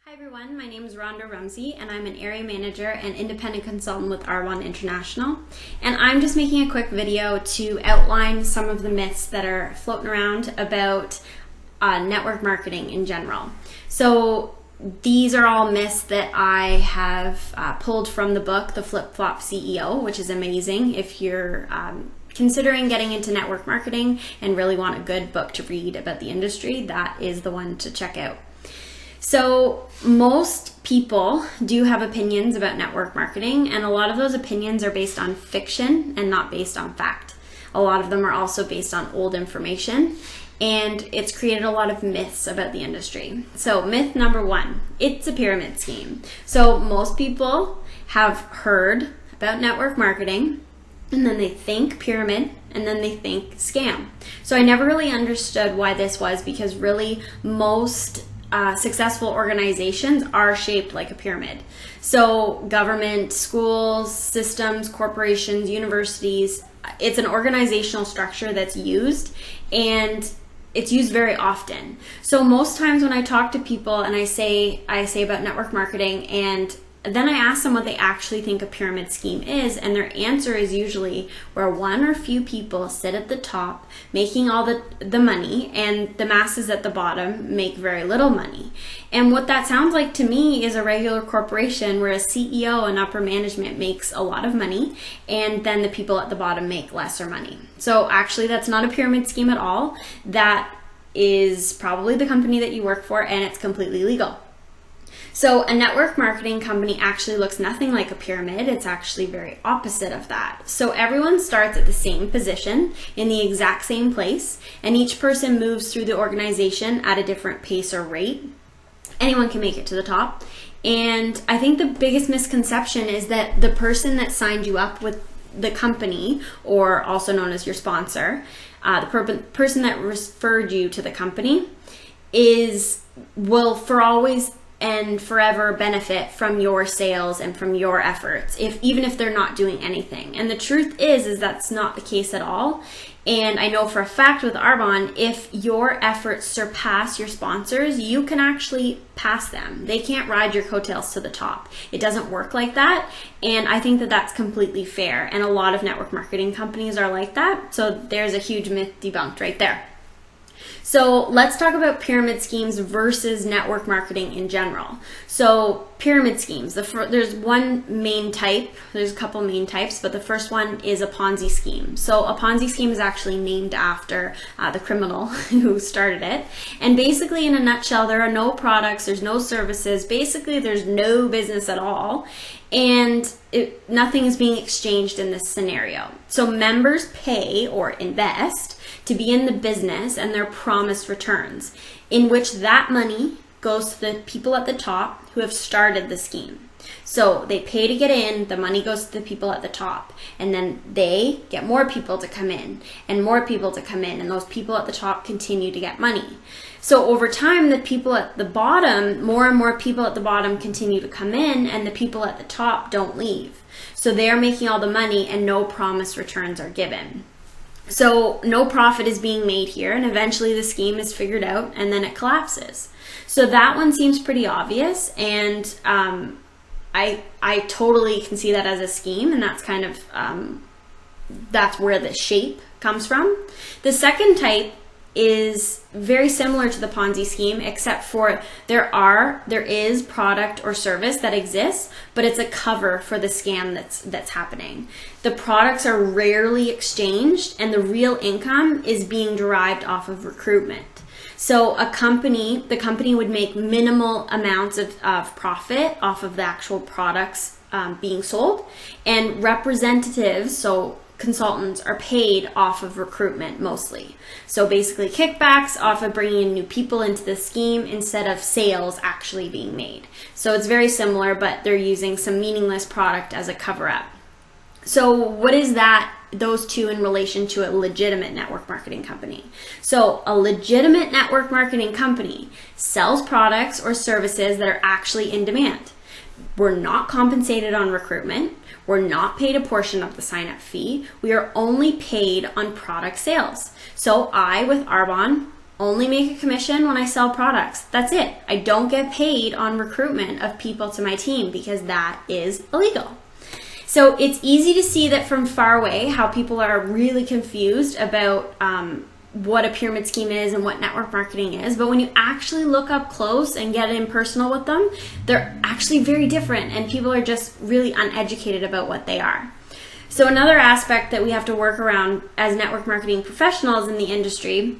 Hi everyone, my name is Rhonda Rumsey and I'm an area manager and independent consultant with Arbonne International. And I'm just making a quick video to outline some of the myths that are floating around about network marketing in general. So these are all myths that I have pulled from the book, The Flip-Flop CEO, which is amazing if you're considering getting into network marketing and really want a good book to read about the industry. That is the one to check out. So most people do have opinions about network marketing, and a lot of those opinions are based on fiction and not based on fact. A lot of them are also based on old information, and it's created a lot of myths about the industry. So myth number one, it's a pyramid scheme. So most people have heard about network marketing, and then they think pyramid, and then they think scam. So I never really understood why this was, because really most successful organizations are shaped like a pyramid. So government, schools, systems, corporations, universities, it's an organizational structure that's used, and it's used very often. So most times when I talk to people and I say about network marketing, and then I ask them what they actually think a pyramid scheme is, and their answer is usually where one or few people sit at the top making all the money, and the masses at the bottom make very little money. And what that sounds like to me is a regular corporation where a CEO and upper management makes a lot of money, and then the people at the bottom make lesser money. So actually that's not a pyramid scheme at all. That is probably the company that you work for, and it's completely legal. So a network marketing company actually looks nothing like a pyramid. It's actually very opposite of that. So everyone starts at the same position in the exact same place, and each person moves through the organization at a different pace or rate. Anyone can make it to the top. And I think the biggest misconception is that the person that signed you up with the company, or also known as your sponsor, the person that referred you to the company will for always and forever benefit from your sales and from your efforts, even if they're not doing anything. And the truth is that's not the case at all. And I know for a fact with Arbonne, if your efforts surpass your sponsors, you can actually pass them. They can't ride your coattails to the top. It doesn't work like that. And I think that that's completely fair. And a lot of network marketing companies are like that. So there's a huge myth debunked right there. So let's talk about pyramid schemes versus network marketing in general. So pyramid schemes, there's one main type, there's a couple main types, but the first one is a Ponzi scheme. So a Ponzi scheme is actually named after the criminal who started it. And basically in a nutshell, there are no products, there's no services, basically there's no business at all. And nothing is being exchanged in this scenario. So members pay or invest to be in the business, and they're promised returns, in which that money goes to the people at the top who have started the scheme. So they pay to get in, the money goes to the people at the top, and then they get more people to come in and more people to come in, and those people at the top continue to get money. So over time, the people at the bottom, more and more people at the bottom continue to come in, and the people at the top don't leave. So they're making all the money and no promised returns are given. So no profit is being made here, and eventually the scheme is figured out and then it collapses. So that one seems pretty obvious, and I totally can see that as a scheme, and that's kind of that's where the shape comes from. The second type is very similar to the Ponzi scheme, except for there is product or service that exists, but it's a cover for the scam that's happening. The products are rarely exchanged, and the real income is being derived off of recruitment. So the company would make minimal amounts of profit off of the actual products being sold, and representatives, so consultants, are paid off of recruitment mostly. So basically kickbacks off of bringing in new people into the scheme instead of sales actually being made. So it's very similar, but they're using some meaningless product as a cover-up. So what is those two in relation to a legitimate network marketing company? So a legitimate network marketing company sells products or services that are actually in demand. We're not compensated on recruitment. We're not paid a portion of the sign-up fee. We are only paid on product sales. So I, with Arbonne, only make a commission when I sell products. That's it. I don't get paid on recruitment of people to my team because that is illegal. So it's easy to see that from far away how people are really confused about what a pyramid scheme is and what network marketing is. But when you actually look up close and get in personal with them, they're actually very different, and people are just really uneducated about what they are. So another aspect that we have to work around as network marketing professionals in the industry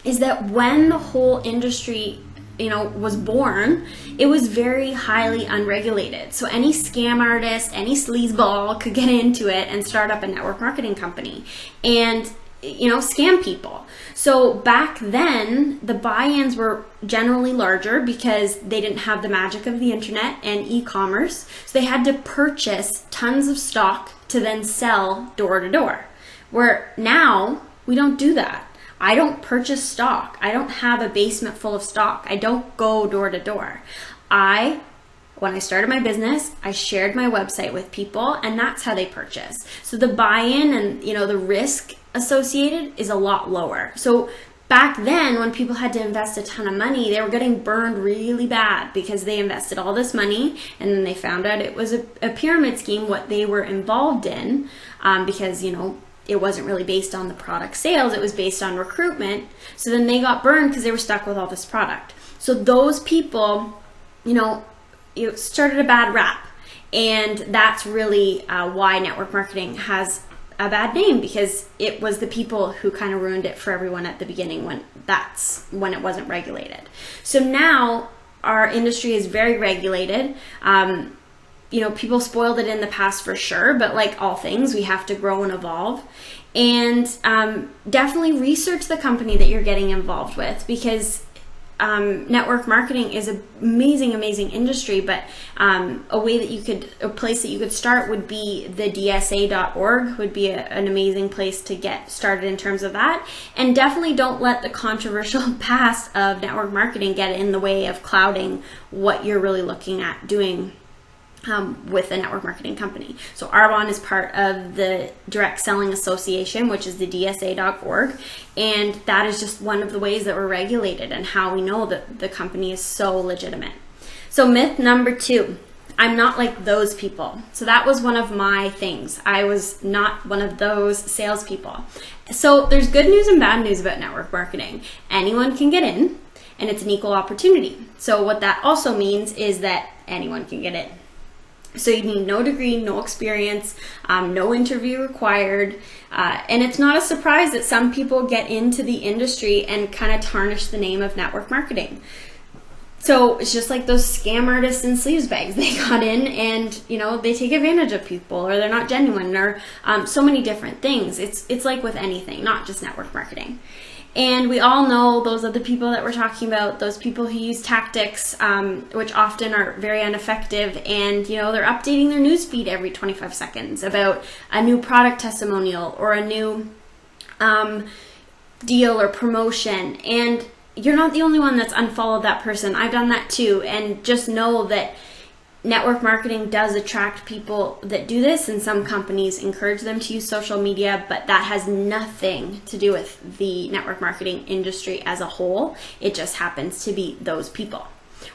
is that when the whole industry was born, it was very highly unregulated. So any scam artist, any sleazeball could get into it and start up a network marketing company and scam people. So back then, the buy-ins were generally larger because they didn't have the magic of the internet and e-commerce. So they had to purchase tons of stock to then sell door to door. Where now, we don't do that. I don't purchase stock. I don't have a basement full of stock. I don't go door to door. When I started my business, I shared my website with people, and that's how they purchase. So the buy-in and the risk associated is a lot lower. So back then, when people had to invest a ton of money, they were getting burned really bad because they invested all this money and then they found out it was a pyramid scheme, what they were involved in, because it wasn't really based on the product sales, it was based on recruitment. So then they got burned because they were stuck with all this product. So those people, it started a bad rap. And that's really why network marketing has a bad name, because it was the people who kind of ruined it for everyone at the beginning when it wasn't regulated. So now our industry is very regulated. People spoiled it in the past for sure, but like all things, we have to grow and evolve. And definitely research the company that you're getting involved with, because network marketing is an amazing industry, but a place that you could start would be the dsa.org would be an amazing place to get started in terms of that. And definitely don't let the controversial past of network marketing get in the way of clouding what you're really looking at doing with a network marketing company. So Arbonne is part of the Direct Selling Association, which is the dsa.org, and that is just one of the ways that we're regulated and how we know that the company is so legitimate. So myth number 2, I'm not like those people. So that was one of my things. I was not one of those salespeople. So there's good news and bad news about network marketing. Anyone can get in, and it's an equal opportunity. So what that also means is that anyone can get in. So you need no degree, no experience, no interview required. And it's not a surprise that some people get into the industry and kind of tarnish the name of network marketing. So it's just like those scam artists and sleeves bags. They got in and, they take advantage of people, or they're not genuine, or so many different things. It's like with anything, not just network marketing. And we all know those are the people that we're talking about, those people who use tactics, which often are very ineffective, and they're updating their newsfeed every 25 seconds about a new product testimonial or a new deal or promotion. And you're not the only one that's unfollowed that person. I've done that too. And just know that network marketing does attract people that do this, and some companies encourage them to use social media, but that has nothing to do with the network marketing industry as a whole. It just happens to be those people.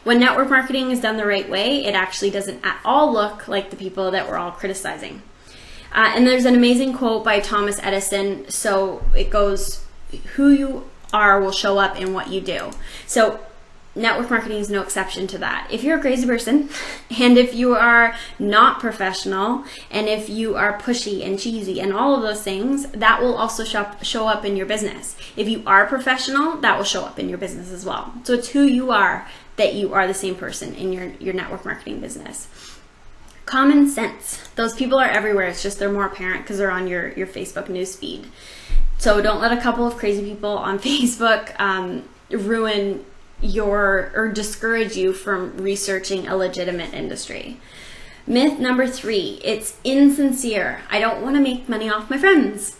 When network marketing is done the right way, it actually doesn't at all look like the people that we're all criticizing. And there's an amazing quote by Thomas Edison. So it goes, who you are will show up in what you do. So network marketing is no exception to that. If you're a crazy person, and if you are not professional, and if you are pushy and cheesy and all of those things, that will also show up in your business. If you are professional, that will show up in your business as well. So it's who you are, that you are the same person in your network marketing business. Common sense. Those people are everywhere. It's just they're more apparent because they're on your Facebook news feed. So don't let a couple of crazy people on Facebook ruin or discourage you from researching a legitimate industry. Myth number 3, it's insincere. I don't want to make money off my friends.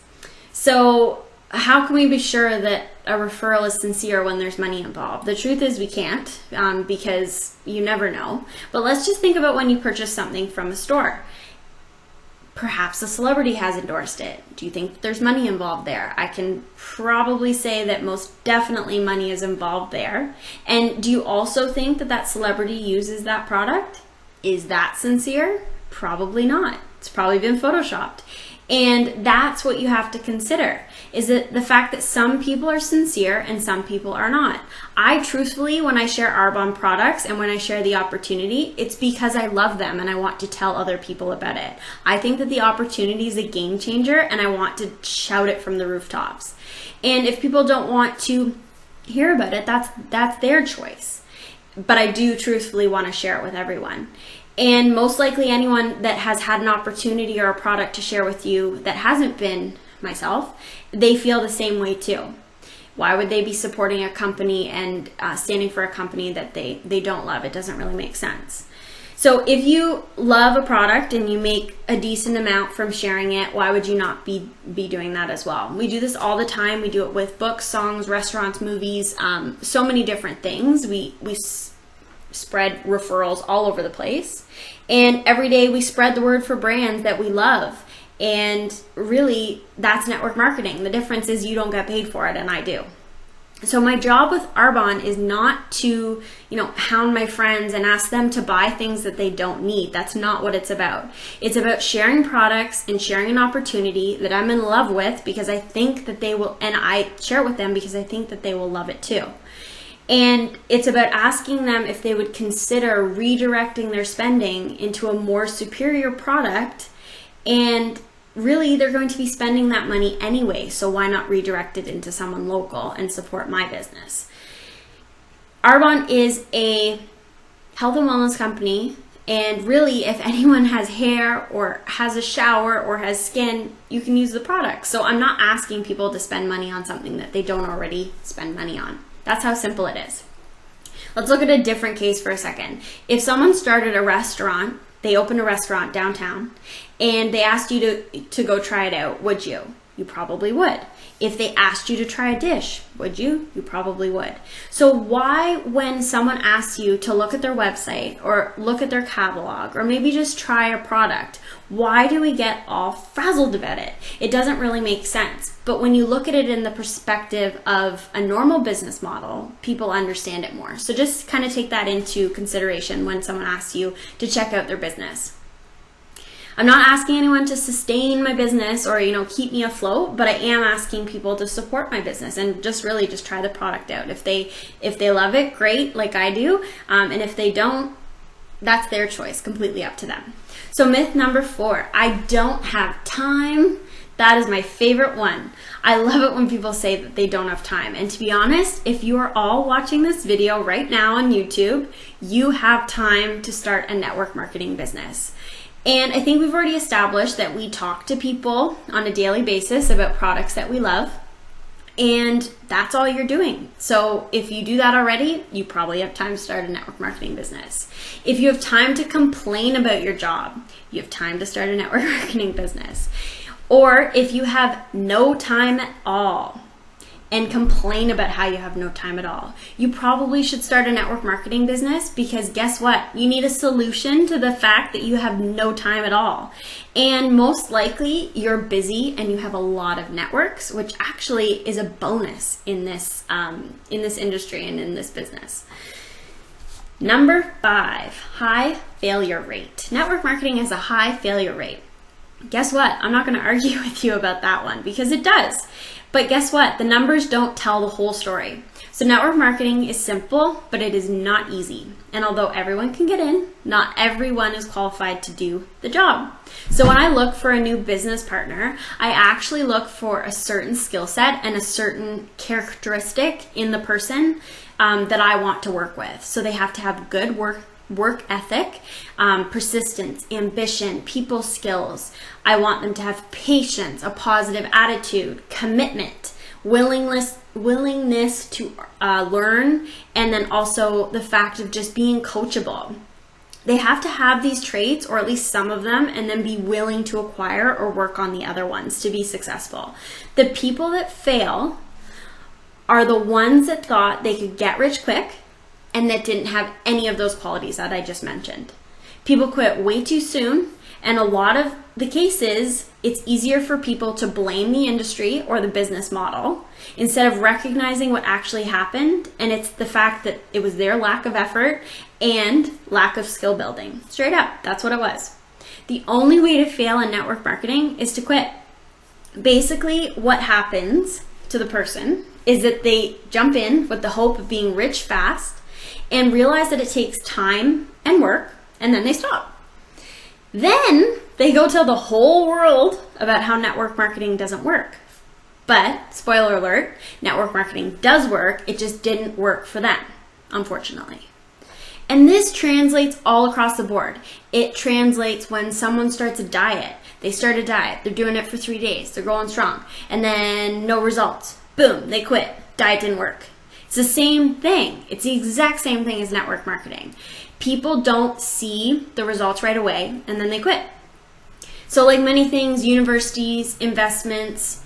So how can we be sure that a referral is sincere when there's money involved? The truth is we can't, because you never know. But let's just think about when you purchase something from a store. Perhaps a celebrity has endorsed it. Do you think there's money involved there? I can probably say that most definitely money is involved there. And do you also think that that celebrity uses that product? Is that sincere? Probably not. It's probably been photoshopped. And that's what you have to consider, is that the fact that some people are sincere and some people are not. I truthfully, when I share Arbonne products and when I share the opportunity, it's because I love them and I want to tell other people about it. I think that the opportunity is a game changer and I want to shout it from the rooftops. And if people don't want to hear about it, that's their choice. But I do truthfully want to share it with everyone. And most likely anyone that has had an opportunity or a product to share with you that hasn't been myself, they feel the same way too. Why would they be supporting a company and standing for a company that they don't love? It doesn't really make sense. So if you love a product and you make a decent amount from sharing it, why would you not be doing that as well? We do this all the time. We do it with books, songs, restaurants, movies, so many different things. We spread referrals all over the place. And every day we spread the word for brands that we love. And really, that's network marketing. The difference is you don't get paid for it and I do. So my job with Arbonne is not to, hound my friends and ask them to buy things that they don't need. That's not what it's about. It's about sharing products and sharing an opportunity that I'm in love with because I think that they will, and I share it with them because I think that they will love it too. And it's about asking them if they would consider redirecting their spending into a more superior product. And really, they're going to be spending that money anyway, so why not redirect it into someone local and support my business? Arbonne is a health and wellness company, and really, if anyone has hair or has a shower or has skin, you can use the product. So I'm not asking people to spend money on something that they don't already spend money on. That's how simple it is. Let's look at a different case for a second. If someone started a restaurant, they opened a restaurant downtown, and they asked you to go try it out, would you? You probably would. If they asked you to try a dish, would you? You probably would. So why, when someone asks you to look at their website or look at their catalog or maybe just try a product, why do we get all frazzled about it? It doesn't really make sense. But when you look at it in the perspective of a normal business model, people understand it more. So just kind of take that into consideration when someone asks you to check out their business. I'm not asking anyone to sustain my business or, keep me afloat, but I am asking people to support my business and just try the product out. If they love it, great, like I do. And if they don't, that's their choice, completely up to them. So myth number 4, I don't have time. That is my favorite one. I love it when people say that they don't have time. And to be honest, if you are all watching this video right now on YouTube, you have time to start a network marketing business. And I think we've already established that we talk to people on a daily basis about products that we love. And that's all you're doing. So if you do that already, you probably have time to start a network marketing business. If you have time to complain about your job, you have time to start a network marketing business. Or if you have no time at all and complain about how you have no time at all, you probably should start a network marketing business, because guess what? You need a solution to the fact that you have no time at all. And most likely you're busy and you have a lot of networks, which actually is a bonus in this industry and in this business. Number 5, high failure rate. Network marketing has a high failure rate. Guess what? I'm not going to argue with you about that one, because it does. But guess what? The numbers don't tell the whole story. So network marketing is simple, but it is not easy. And although everyone can get in, not everyone is qualified to do the job. So when I look for a new business partner, I actually look for a certain skill set and a certain characteristic in the person that I want to work with. So they have to have good work ethic, persistence, ambition, people skills. I want them to have patience, a positive attitude, commitment, willingness to learn, and then also the fact of just being coachable. They have to have these traits, or at least some of them, and then be willing to acquire or work on the other ones to be successful. The people that fail are the ones that thought they could get rich quick and that didn't have any of those qualities that I just mentioned. People quit way too soon, And a lot of the cases, it's easier for people to blame the industry or the business model instead of recognizing what actually happened. And it's the fact that it was their lack of effort and lack of skill building. Straight up, that's what it was. The only way to fail in network marketing is to quit. Basically, what happens to the person is that they jump in with the hope of being rich fast and realize that it takes time and work, and then they stop. Then they go tell the whole world about how network marketing doesn't work. But, spoiler alert, network marketing does work, it just didn't work for them, unfortunately. And this translates all across the board. It translates when someone starts a diet. They start a diet, they're doing it for 3 days, they're going strong, and then no results. Boom, they quit. Diet didn't work. It's the same thing. It's the exact same thing as network marketing. People don't see the results right away, and then they quit. So like many things, universities, investments,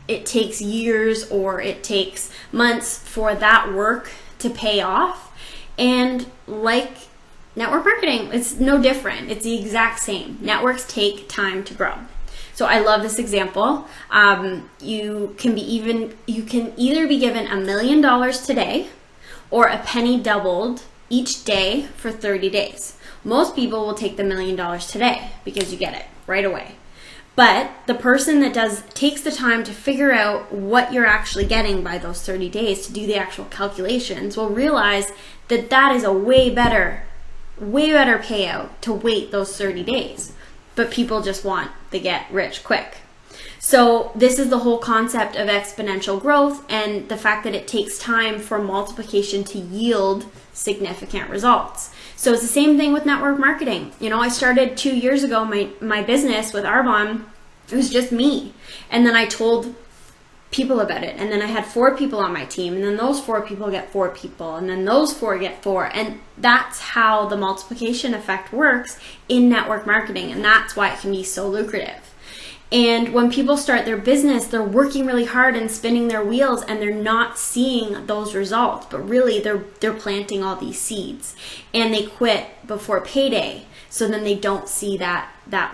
it takes years or it takes months for that work to pay off. And like network marketing, it's no different. It's the exact same. Networks take time to grow. So I love this example. You can either be given $1 million today or a penny doubled each day for 30 days. Most people will take the $1 million today because you get it right away. But the person that takes the time to figure out what you're actually getting by those 30 days to do the actual calculations will realize that that is a way better payout to wait those 30 days. But people just want the get rich quick. So this is the whole concept of exponential growth and the fact that it takes time for multiplication to yield significant results. So it's the same thing with network marketing. You know, I started 2 years ago my business with Arbonne. It was just me. And then I told people about it. And then I had 4 people on my team. And then those 4 people get 4 people. And then those 4 get 4. And that's how the multiplication effect works in network marketing. And that's why it can be so lucrative. And when people start their business, they're working really hard and spinning their wheels and they're not seeing those results. But really, they're planting all these seeds. And they quit before payday. So then they don't see that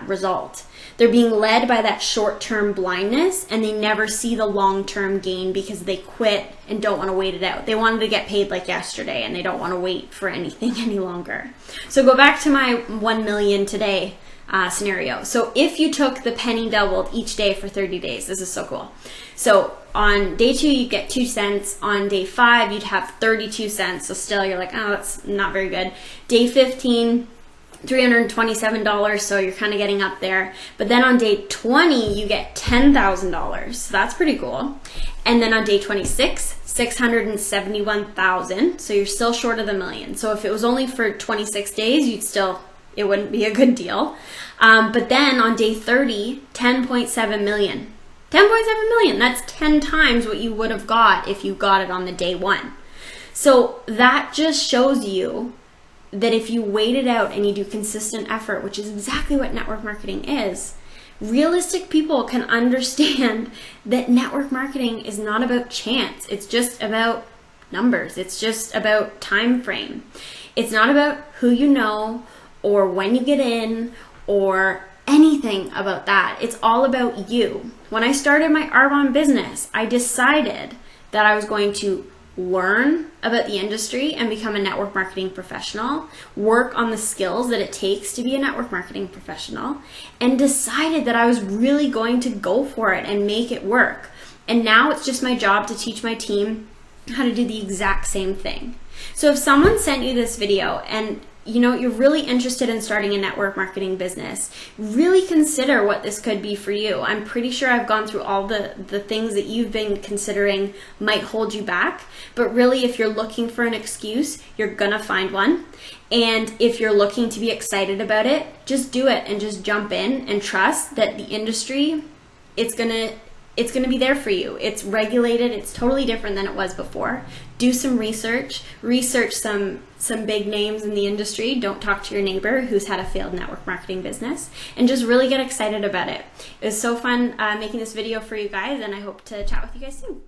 result. They're being led by that short-term blindness and they never see the long-term gain because they quit and don't want to wait it out. They wanted to get paid like yesterday and they don't want to wait for anything any longer. So go back to my 1 million today scenario. So if you took the penny doubled each day for 30 days, this is so cool. So on day 2, you'd get 2 cents. On day 5, you'd have 32 cents. So still you're like, oh, that's not very good. Day 15, $327, so you're kind of getting up there. But then on day 20, you get $10,000. So that's pretty cool. And then on day 26, $671,000. So you're still short of the million. So if it was only for 26 days, it wouldn't be a good deal. But then on day 30, $10.7 million. $10.7 million, that's 10 times what you would have got if you got it on the day 1. So that just shows you that if you wait it out and you do consistent effort, which is exactly what network marketing is, realistic people can understand that network marketing is not about chance. It's just about numbers. It's just about time frame. It's not about who you know or when you get in or anything about that. It's all about you. When I started my Arbonne business, I decided that I was going to learn about the industry and become a network marketing professional, work on the skills that it takes to be a network marketing professional, and decided that I was really going to go for it and make it work. And now it's just my job to teach my team how to do the exact same thing. So if someone sent you this video and you're really interested in starting a network marketing business, really consider what this could be for you. I'm pretty sure I've gone through all the things that you've been considering might hold you back, but really if you're looking for an excuse, you're gonna find one. And if you're looking to be excited about it, just do it and just jump in and trust that the industry, it's gonna be there for you. It's regulated. It's totally different than it was before. Do some research some big names in the industry. Don't talk to your neighbor who's had a failed network marketing business, and just really get excited about it. It was so fun making this video for you guys, and I hope to chat with you guys soon.